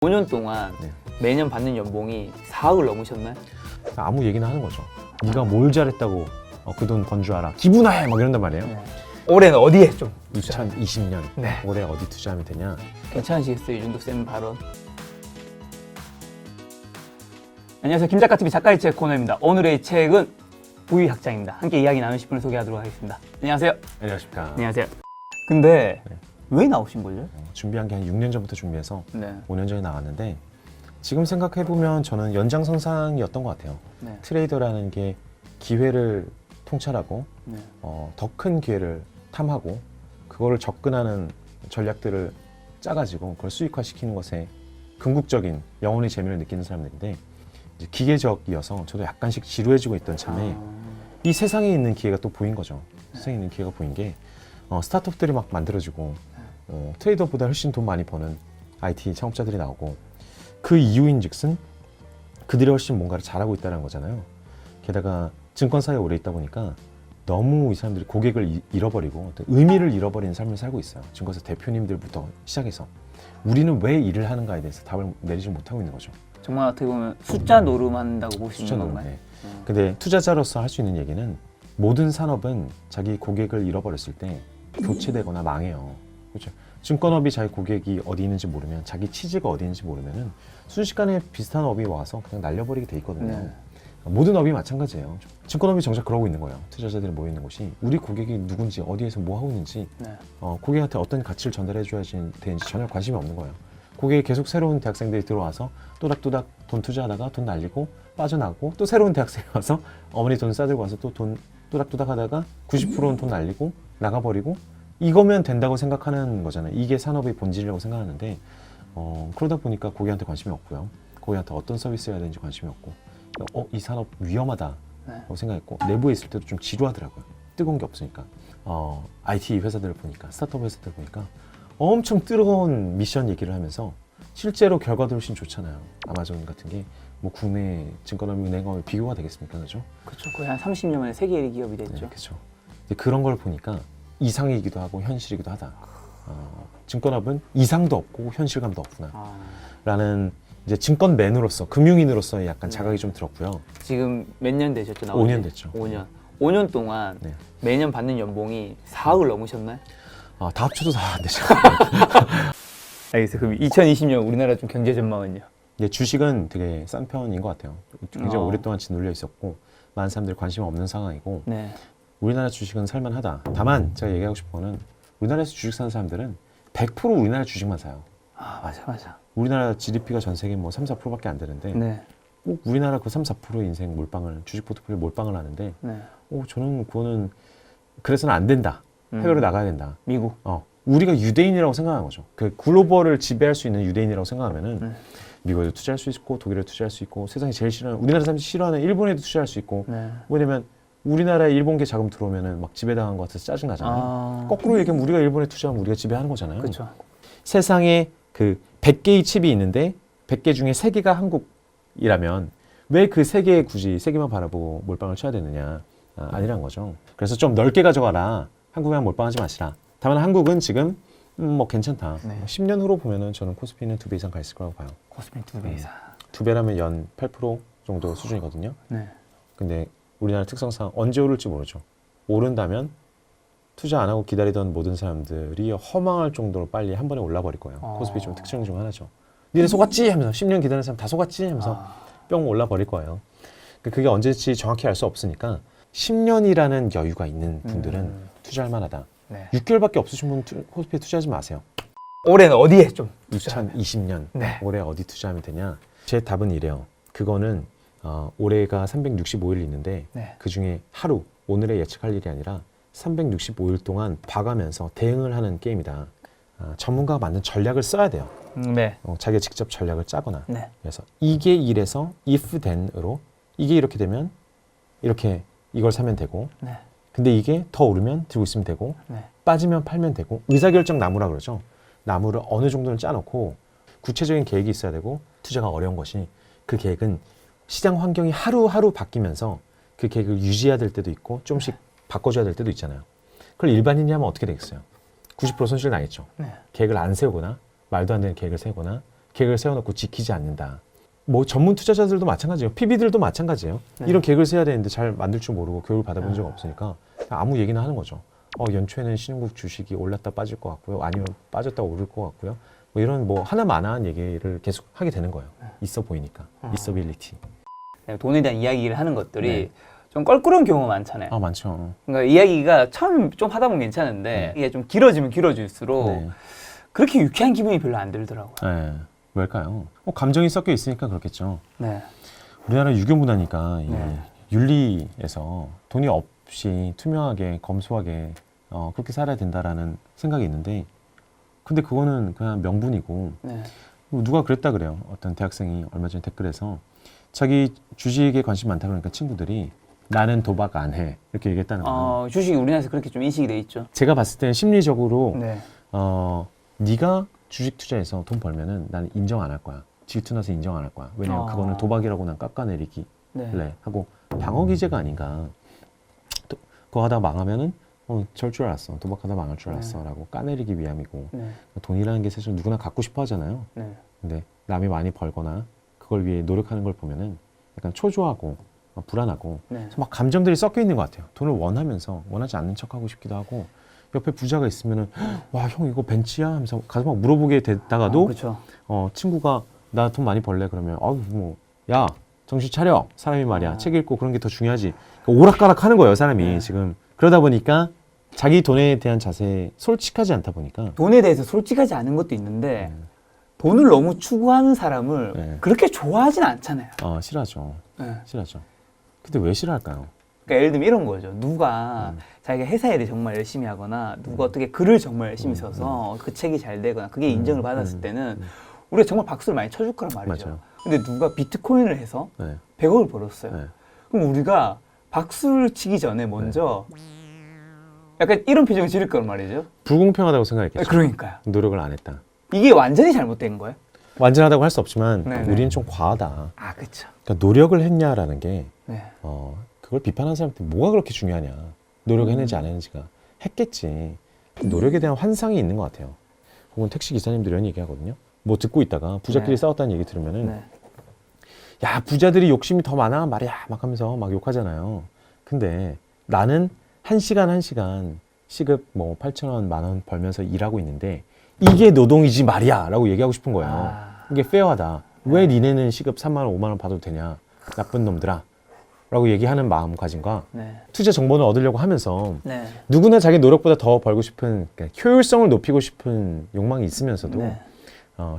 5년 동안 매년 받는 연봉이 4억을 넘으셨나요? 아무 얘기나 하는 거죠. 네가 뭘 잘했다고 그 돈 번 줄 알아. 기분해! 막 이런단 말이에요. 올해는 어디에 좀 2020년 네. 올해 어디 투자하면 되냐. 괜찮으시겠어요? 이 정도 센 발언. 안녕하세요. 김작가TV 작가의 책 코너입니다. 오늘의 책은 부의학장입니다. 함께 이야기 나누실 분을 소개하도록 하겠습니다. 안녕하세요. 안녕하십니까. 안녕하세요. 근데 왜 나오신 거죠? 준비한 게 한 6년 전부터 준비해서 네. 5년 전에 나왔는데 지금 생각해보면 저는 연장선상이었던 것 같아요. 네. 트레이더라는 게 기회를 통찰하고 네. 더 큰 기회를 탐하고 그거를 접근하는 전략들을 짜가지고 그걸 수익화시키는 것에 궁극적인 영혼의 재미를 느끼는 사람들인데 이제 기계적이어서 저도 약간씩 지루해지고 있던 참에 이 세상에 있는 기회가 또 보인 거죠. 세상에 있는 기회가 보인 게 스타트업들이 막 만들어지고 트레이더보다 훨씬 돈 많이 버는 IT 창업자들이 나오고 그 이유인즉슨 그들이 훨씬 뭔가를 잘하고 있다는 거잖아요. 게다가 증권사에 오래 있다 보니까 너무 이 사람들이 고객을 잃어버리고 의미를 잃어버리는 삶을 살고 있어요. 증권사 대표님들부터 시작해서 우리는 왜 일을 하는가에 대해서 답을 내리지 못하고 있는 거죠. 정말 어떻게 보면 숫자 노름한다고 보시는 숫자 건가요? 노름. 근데 투자자로서 할 수 있는 얘기는 모든 산업은 자기 고객을 잃어버렸을 때 교체되거나 망해요. 그렇죠? 증권업이 자기 고객이 어디 있는지 모르면 자기 치즈가 어디 있는지 모르면은 순식간에 비슷한 업이 와서 그냥 날려버리게 돼 있거든요. 네. 모든 업이 마찬가지예요. 증권업이 정작 그러고 있는 거예요. 투자자들이 모여 있는 곳이 우리 고객이 누군지 어디에서 뭐 하고 있는지 네. 고객한테 어떤 가치를 전달해 줘야 되는지 전혀 관심이 없는 거예요. 고객이 계속 새로운 대학생들이 들어와서 또닥또닥 돈 투자하다가 돈 날리고 빠져나가고 또 새로운 대학생이 와서 어머니 돈 싸들고 와서 또 돈 또닥또닥 하다가 90%는 돈 날리고 나가버리고 이거면 된다고 생각하는 거잖아요. 이게 산업의 본질이라고 생각하는데 그러다 보니까 고객한테 관심이 없고요. 고객한테 어떤 서비스 해야 되는지 관심이 없고 이 산업 위험하다고 생각했고 내부에 있을 때도 좀 지루하더라고요. 뜨거운 게 없으니까 IT 회사들을 보니까 스타트업 회사들 보니까 엄청 뜨거운 미션 얘기를 하면서 실제로 결과도 훨씬 좋잖아요. 아마존 같은 게 뭐 국내 증권업이 은행업이 비교가 되겠습니까? 그죠? 그렇죠. 거의 한 30년 만에 세계 1위 기업이 됐죠. 네, 그렇죠. 그런 걸 보니까 이상이기도 하고 현실이기도 하다. 증권업은 이상도 없고 현실감도 없구나. 라는 이제 증권맨으로서 금융인으로서의 약간 자각이 좀 들었고요. 지금 몇 년 되셨죠? 5년 됐죠. 5년. 5년 동안 네. 매년 받는 연봉이 4억을 넘으셨나요? 다 합쳐도 다 안 되죠. 알겠어요. 그럼 2020년 우리나라 좀 경제 전망은요? 주식은 되게 싼 편인 것 같아요. 굉장히 오랫동안 짓눌려 있었고 많은 사람들이 관심 없는 상황이고 네. 우리나라 주식은 살만하다. 다만 제가 얘기하고 싶은 거는 우리나라에서 주식 사는 사람들은 100% 우리나라 주식만 사요. 맞아. 우리나라 GDP가 전 세계 뭐 3, 4%밖에 안 되는데 네. 꼭 우리나라 그 3, 4% 인생 몰빵을 주식 포트폴리오 몰빵을 하는데 네. 저는 그거는 그래서는 안 된다. 해외로 나가야 된다. 미국. 우리가 유대인이라고 생각하는 거죠. 그 글로벌을 지배할 수 있는 유대인이라고 생각하면은 미국에도 투자할 수 있고 독일에도 투자할 수 있고 세상에 제일 싫어하는 우리나라 사람들이 싫어하는 일본에도 투자할 수 있고 왜냐면 우리나라에 일본계 자금 들어오면은 막 지배당한 것 같아서 짜증 나잖아요. 거꾸로 얘기하면 우리가 일본에 투자하면 우리가 지배하는 거잖아요. 그렇죠. 세상에 그 100개의 칩이 있는데 100개 중에 3개가 한국이라면 왜 그 3개 굳이 3개만 바라보고 몰빵을 쳐야 되느냐. 아니란 거죠. 그래서 좀 넓게 가져가라. 한국에만 몰빵하지 마시라. 다만 한국은 지금 뭐 괜찮다. 10년 후로 보면은 저는 코스피는 2배 이상 가 있을 거라고 봐요. 코스피 2배 이상. 2배라면 연 8% 정도 수준이거든요. 네. 근데 우리나라 특성상 언제 오를지 모르죠. 오른다면 투자 안 하고 기다리던 모든 사람들이 허망할 정도로 빨리 한 번에 올라버릴 거예요. 코스피 좀 특징 중 하나죠. 니네 속았지? 하면서 10년 기다리는 사람 다 속았지? 하면서 뿅 올라버릴 거예요. 그게 언제지 정확히 알 수 없으니까 10년이라는 여유가 있는 분들은 투자할 만하다. 6개월밖에 없으신 분은 코스피에 투자하지 마세요. 올해는 어디에 좀 2020년 올해 어디 투자하면 되냐? 제 답은 이래요. 그거는 올해가 365일 있는데 그중에 하루, 오늘의 예측할 일이 아니라 365일 동안 봐가면서 대응을 하는 게임이다. 전문가가 만든 전략을 써야 돼요. 자기가 직접 전략을 짜거나 그래서 이게 이래서 if then으로 이게 이렇게 되면 이렇게 이걸 사면 되고 근데 이게 더 오르면 들고 있으면 되고 빠지면 팔면 되고 의사결정 나무라 그러죠. 나무를 어느 정도는 짜놓고 구체적인 계획이 있어야 되고 투자가 어려운 것이 그 계획은 시장 환경이 하루하루 바뀌면서 그 계획을 유지해야 될 때도 있고 조금씩 바꿔줘야 될 때도 있잖아요. 그걸 일반인이 하면 어떻게 되겠어요? 90% 손실 나겠죠. 계획을 안 세우거나 말도 안 되는 계획을 세우거나 계획을 세워놓고 지키지 않는다. 뭐 전문 투자자들도 마찬가지예요. PB들도 마찬가지예요. 네. 이런 계획을 세워야 되는데 잘 만들 줄 모르고 교육을 받아본 적 없으니까 아무 얘기나 하는 거죠. 연초에는 신흥국 주식이 올랐다 빠질 것 같고요. 아니면 빠졌다 오를 것 같고요. 뭐 이런 뭐 하나마나한 얘기를 계속 하게 되는 거예요. 있어 보이니까. 있어빌리티. 돈에 대한 이야기를 하는 것들이 네. 좀 껄끄러운 경우가 많잖아요. 많죠. 그러니까 이야기가 처음 좀 하다 보면 괜찮은데 이게 좀 길어지면 길어질수록 네. 그렇게 유쾌한 기분이 별로 안 들더라고요. 네. 왜일까요? 감정이 섞여 있으니까 그렇겠죠. 네. 우리나라 유교 문화니까 네. 이 윤리에서 돈이 없이 투명하게 검소하게 그렇게 살아야 된다라는 생각이 있는데 근데 그거는 그냥 명분이고 네. 누가 그랬다 그래요. 어떤 대학생이 얼마 전에 댓글에서 자기 주식에 관심 많다 그러니까 친구들이 나는 도박 안 해 이렇게 얘기했다는 거예요. 주식이 우리나라에서 그렇게 좀 인식이 돼 있죠. 제가 봤을 때는 심리적으로 네. 네가 주식 투자해서 돈 벌면은 나는 인정 안 할 거야. 질투나서 인정 안 할 거야. 왜냐면 그거는 도박이라고 난 깎아내리기 네. 하고 방어 기제가 아닌가. 그거 하다가 망하면은 절 줄 알았어. 도박하다 망할 줄 알았어. 라고 까내리기 위함이고. 네. 돈이라는 게 사실 누구나 갖고 싶어 하잖아요. 네. 근데 남이 많이 벌거나 그걸 위해 노력하는 걸 보면은 약간 초조하고 불안하고 네. 그래서 막 감정들이 섞여 있는 것 같아요. 돈을 원하면서 원하지 않는 척하고 싶기도 하고 옆에 부자가 있으면은 와, 형 이거 벤츠야? 하면서 가서 막 물어보게 됐다가도 그렇죠. 친구가 나 돈 많이 벌래 그러면 야 정신 차려 사람이 말이야 책 읽고 그런 게 더 중요하지 그러니까 오락가락 하는 거예요 사람이 네. 지금 그러다 보니까 자기 돈에 대한 자세에 솔직하지 않다 보니까 돈에 대해서 솔직하지 않은 것도 있는데 돈을 너무 추구하는 사람을 네. 그렇게 좋아하진 않잖아요. 싫어하죠. 네. 싫어하죠. 근데 왜 싫어할까요? 그러니까 예를 들면 이런 거죠. 누가 자기가 회사 일을 정말 열심히 하거나 누가 어떻게 글을 정말 열심히 써서 그 책이 잘 되거나 그게 인정을 받았을 때는 우리가 정말 박수를 많이 쳐줄 거란 말이죠. 맞아요. 근데 누가 비트코인을 해서 네. 100억을 벌었어요. 네. 그럼 우리가 박수를 치기 전에 먼저 약간 이런 표정을 지을 거란 말이죠. 불공평하다고 생각했겠죠. 그러니까요. 노력을 안 했다. 이게 완전히 잘못된 거예요? 완전하다고 할 수 없지만 네네. 우리는 좀 과하다. 그렇죠. 그러니까 노력을 했냐라는 게 네. 그걸 비판하는 사람한테 뭐가 그렇게 중요하냐. 노력했는지 안 했는지가 했겠지. 노력에 대한 환상이 있는 것 같아요. 혹은 택시 기사님들이 이런 얘기하거든요. 뭐 듣고 있다가 부자끼리 네. 싸웠다는 얘기 들으면은 네. 야 부자들이 욕심이 더 많아 말이야 막 하면서 막 욕하잖아요. 근데 나는 한 시간 시급 뭐 8,000원, 10,000원 벌면서 일하고 있는데 이게 노동이지 말이야 라고 얘기하고 싶은 거예요. 이게 페어하다. 왜 니네는 시급 3만 원, 5만 원 받아도 되냐. 나쁜 놈들아. 라고 얘기하는 마음가짐과 네. 투자 정보를 얻으려고 하면서 네. 누구나 자기 노력보다 더 벌고 싶은 그러니까 효율성을 높이고 싶은 욕망이 있으면서도 네.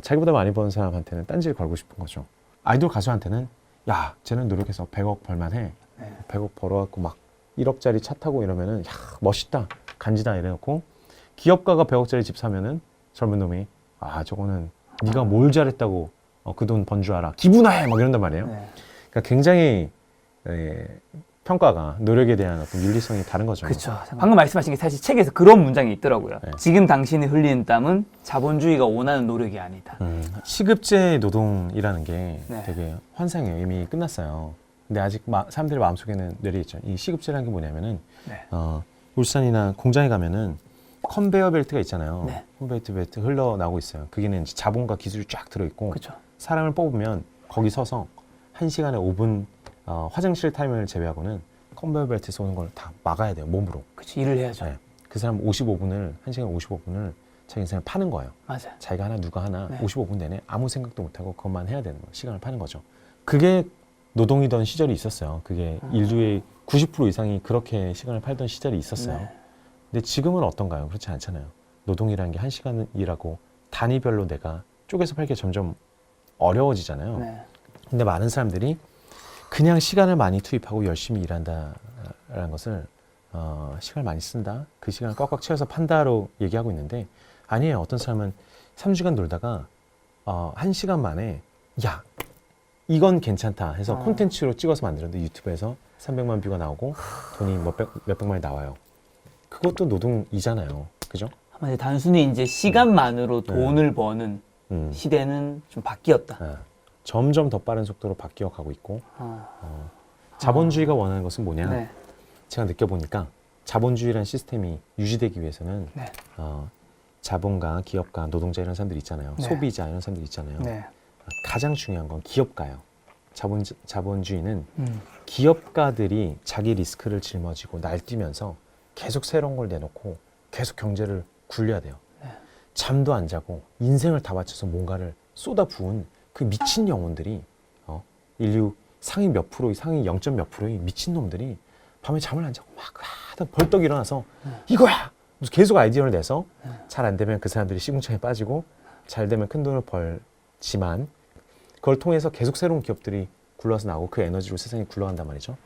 자기보다 많이 버는 사람한테는 딴지를 걸고 싶은 거죠. 아이돌 가수한테는 야 쟤는 노력해서 100억 벌만해. 네. 100억 벌어갖고 막 1억짜리 차 타고 이러면은 야 멋있다 간지다 이래놓고 기업가가 100억짜리 집 사면은 젊은 놈이 저거는 네가 뭘 잘했다고 그 돈 번 줄 알아 기분나해 막 이런단 말이에요. 네. 그러니까 굉장히 평가가 노력에 대한 어떤 윤리성이 다른 거죠. 그렇죠. 방금 말씀하신 게 사실 책에서 그런 문장이 있더라고요. 네. 지금 당신이 흘리는 땀은 자본주의가 원하는 노력이 아니다. 시급제 노동이라는 게 네. 되게 환상이에요. 이미 끝났어요. 근데 아직 사람들의 마음속에는 뇌리있죠. 이 시급제라는 게 뭐냐면은 네. 울산이나 공장에 가면은 컨베이어 벨트가 있잖아요. 네. 컨베이어 벨트 흘러나오고 있어요. 그게는 이제 자본과 기술이 쫙 들어있고 그렇죠. 사람을 뽑으면 거기 서서 1시간에 5분 화장실 타임을 제외하고는 컨베이어 벨트에서 오는 걸 다 막아야 돼요. 몸으로. 그렇죠. 일을 해야죠. 네. 그 사람 55분을 1시간 55분을 자기 인생을 파는 거예요. 맞아. 자기가 하나 누가 하나 네. 55분 내내 아무 생각도 못하고 그것만 해야 되는 거예요. 시간을 파는 거죠. 그게 노동이던 시절이 있었어요. 그게 인류의 90% 이상이 그렇게 시간을 팔던 시절이 있었어요. 네. 근데 지금은 어떤가요? 그렇지 않잖아요. 노동이라는 게 1시간 일하고 단위별로 내가 쪼개서 팔기가 점점 어려워지잖아요. 네. 근데 많은 사람들이 그냥 시간을 많이 투입하고 열심히 일한다라는 것을 시간을 많이 쓴다. 그 시간을 꽉꽉 채워서 판다로 얘기하고 있는데 아니에요. 어떤 사람은 3시간 놀다가 1시간 만에 야 이건 괜찮다 해서 콘텐츠로 찍어서 만들었는데 유튜브에서 300만 뷰가 나오고 돈이 몇백만이 나와요. 그것도 노동이잖아요. 그죠? 한마디로 단순히 이제 시간만으로 돈을 버는 시대는 좀 바뀌었다. 점점 더 빠른 속도로 바뀌어 가고 있고 자본주의가 원하는 것은 뭐냐? 네. 제가 느껴보니까 자본주의라는 시스템이 유지되기 위해서는 네. 자본가, 기업가, 노동자 이런 사람들 있잖아요. 네. 소비자 이런 사람들 있잖아요. 네. 가장 중요한 건 기업가예요. 자본주의는 기업가들이 자기 리스크를 짊어지고 날뛰면서 계속 새로운 걸 내놓고 계속 경제를 굴려야 돼요. 네. 잠도 안 자고 인생을 다 바쳐서 뭔가를 쏟아부은 그 미친 영혼들이 인류 상위 몇 프로, 상위 0. 몇 프로의 미친 놈들이 밤에 잠을 안 자고 막 하다 벌떡 일어나서 이거야! 계속 아이디어를 내서 잘 안 되면 그 사람들이 시궁창에 빠지고 잘 되면 큰 돈을 벌지만 그걸 통해서 계속 새로운 기업들이 굴러서 나오고 그 에너지로 세상이 굴러간단 말이죠.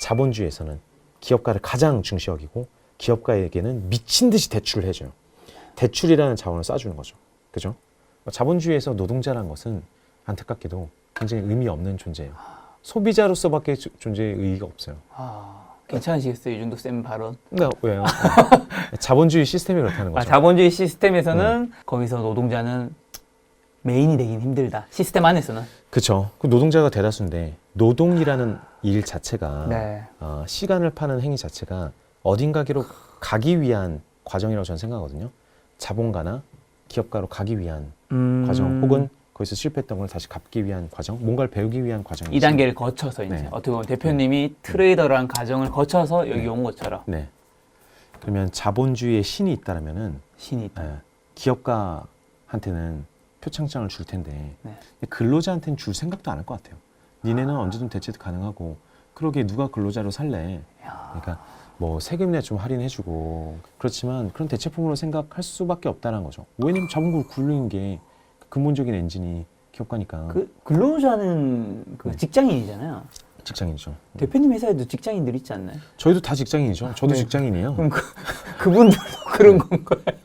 자본주의에서는 기업가를 가장 중시 여기고 기업가에게는 미친 듯이 대출을 해줘요. 대출이라는 자원을 쏴주는 거죠. 그죠? 자본주의에서 노동자라는 것은 안타깝게도 굉장히 의미 없는 존재예요. 소비자로서밖에 존재의 의의가 없어요. 괜찮으시겠어요? 이 정도 센 발언? 그러니까 왜요? 자본주의 시스템이 그렇다는 거죠. 자본주의 시스템에서는 거기서 노동자는 메인이 되긴 힘들다. 시스템 안에서는. 그렇죠. 그 노동자가 대다수인데 노동이라는 일 자체가 네. 시간을 파는 행위 자체가 어딘가로 가기 위한 과정이라고 저는 생각하거든요. 자본가나 기업가로 가기 위한 과정 혹은 거기서 실패했던 걸 다시 갚기 위한 과정, 뭔가를 배우기 위한 과정이 이 단계를 거쳐서 이제 네. 어떻게 보면 대표님이 트레이더라는 과정을 거쳐서 여기 온 것처럼. 네. 그러면 자본주의의 신이 있다면은 신이 있다. 기업가한테는 표창장을 줄 텐데 네. 근로자한테는 줄 생각도 안 할 것 같아요. 니네는 언제든 대체도 가능하고 그러게 누가 근로자로 살래? 그러니까 뭐 세금이나 좀 할인해주고 그렇지만 그런 대체품으로 생각할 수밖에 없다는 거죠. 왜냐면 자본국을 굴리는 게 근본적인 엔진이 기업가니까. 그 근로자는 그 직장인이잖아요. 직장인이죠. 대표님 회사에도 직장인들 있지 않나요? 저희도 다 직장인이죠. 저도 네. 직장인이에요. 그럼 그분들도 그런 건가요?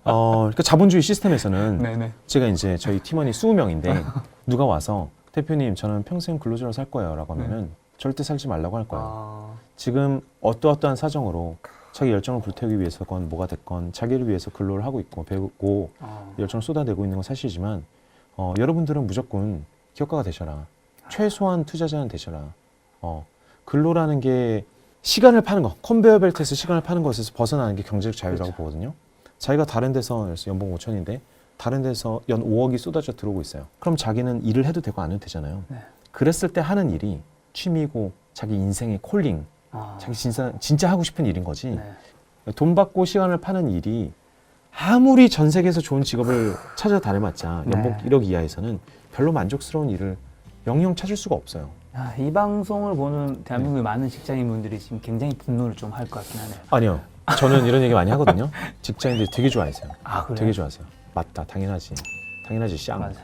그러니까 자본주의 시스템에서는 네네. 제가 이제 저희 팀원이 20명인데 누가 와서 대표님 저는 평생 근로자로 살 거예요 라고 하면은 절대 살지 말라고 할 거예요. 지금 어떠어떠한 사정으로 자기 열정을 불태우기 위해서건 뭐가 됐건 자기를 위해서 근로를 하고 있고 배우고 열정을 쏟아내고 있는 건 사실이지만 여러분들은 무조건 기업가가 되셔라. 최소한 투자자는 되셔라. 근로라는 게 시간을 파는 거, 컨베이어 벨트에서 시간을 파는 것에서 벗어나는 게 경제적 자유라고 그렇죠. 보거든요. 자기가 다른 데서 연봉 5천인데 다른 데서 연 5억이 쏟아져 들어오고 있어요. 그럼 자기는 일을 해도 되고 안 해도 되잖아요. 네. 그랬을 때 하는 일이 취미고 자기 인생의 콜링, 자기 진짜 하고 싶은 일인 거지. 네. 돈 받고 시간을 파는 일이 아무리 전 세계에서 좋은 직업을 찾아다녀봤자 연봉 네. 1억 이하에서는 별로 만족스러운 일을 영영 찾을 수가 없어요. 이 방송을 보는 대한민국의 많은 직장인분들이 지금 굉장히 분노를 좀 할 것 같긴 하네요. 아니요. 저는 이런 얘기 많이 하거든요. 직장인들이 되게 좋아하세요. 그래요? 되게 좋아하세요. 맞다. 당연하지. 당연하지, 쌍. 맞아.